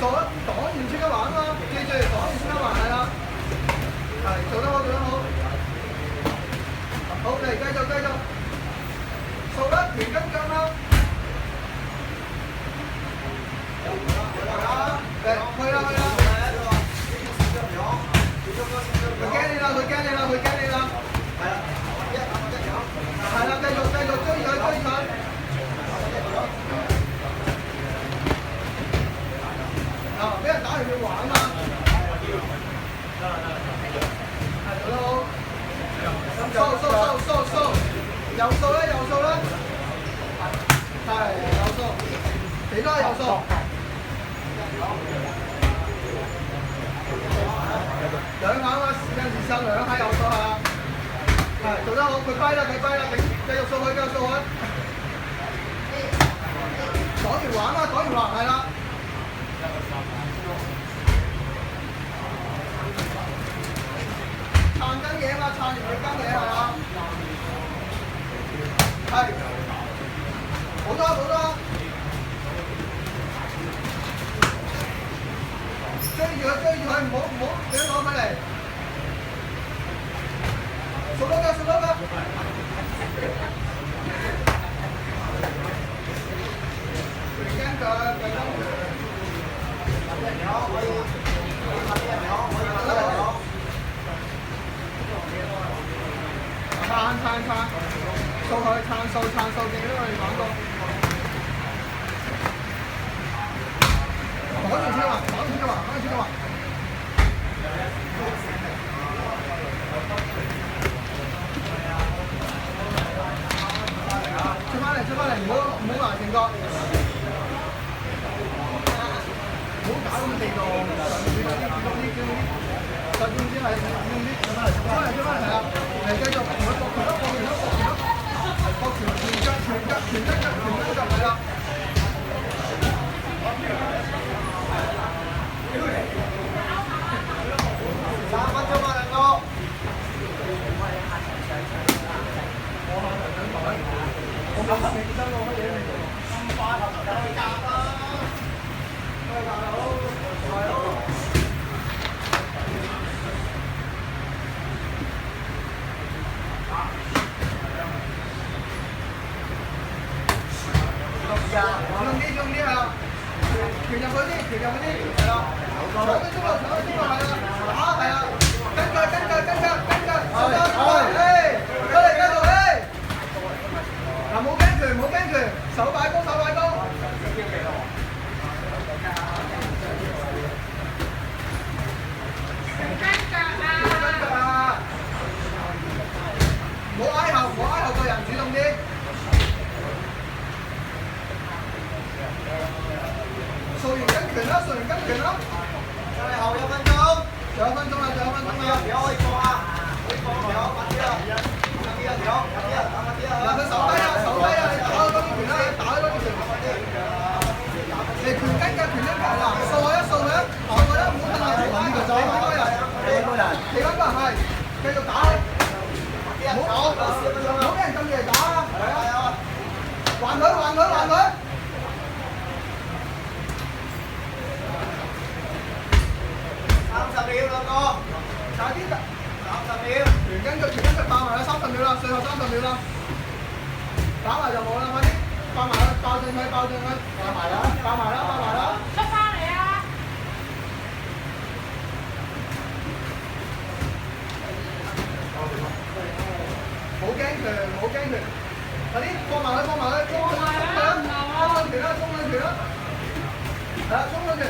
擋完先得還啊嘛，記住擋完先得還係啦，係做得好做得好，好嚟繼續繼續，數啦，連跟腳啦，嚟去啦去啦，佢驚你啦佢驚你啦佢驚你啦，係啦繼續繼續追佢追佢。俾人打完要玩嘛，係做得好，收，有數啦有數啦，係有數，幾多有數？兩下嘛，時間時間兩下有數係，係做得好，佢跛啦，繼續掃佢，擋完玩啦，擋完玩係啦。撐緊嘢嘛，撐完佢跟嘢係嘛？係，好多，追住佢，唔好俾佢攞佢嚟，數多個，跟佢。撐，掃佢撐數，見到佢哋講過。擋完先話。出翻嚟，唔好埋成個，唔好搞咁地道，就總之係用啲出翻嚟係啦，嚟繼續同佢搏係啦。3分鐘啊，兩個。我冇認真喎，乜嘢嚟？咁快就去夾啦！喂，大佬，用啲係啦，傳入嗰啲係啦，搶佢中路係啦，打係啦，跟腳，繼續，嗱冇驚佢，手擺高，唔好挨後個人主動啲。掃完跟拳啦，再後1分鐘，仲有1分鐘啦，條可以放啊，條快啲啦，嗱佢手低啊，你打開多啲拳啦，你拳跟腳嗱，掃佢一，打佢啦，唔好等佢打呢個走，你嗰個係繼續打，唔好俾人撳住嚟打啊，還佢。30秒兩個，快啲！30秒，全跟腳爆埋啦，30秒啦，最後30秒啦，打埋就冇啦，快啲爆埋佢，爆正佢，爆埋啦！出翻嚟啊！冇驚佢，快啲放埋佢，衝兩拳啦，係啦，衝兩拳。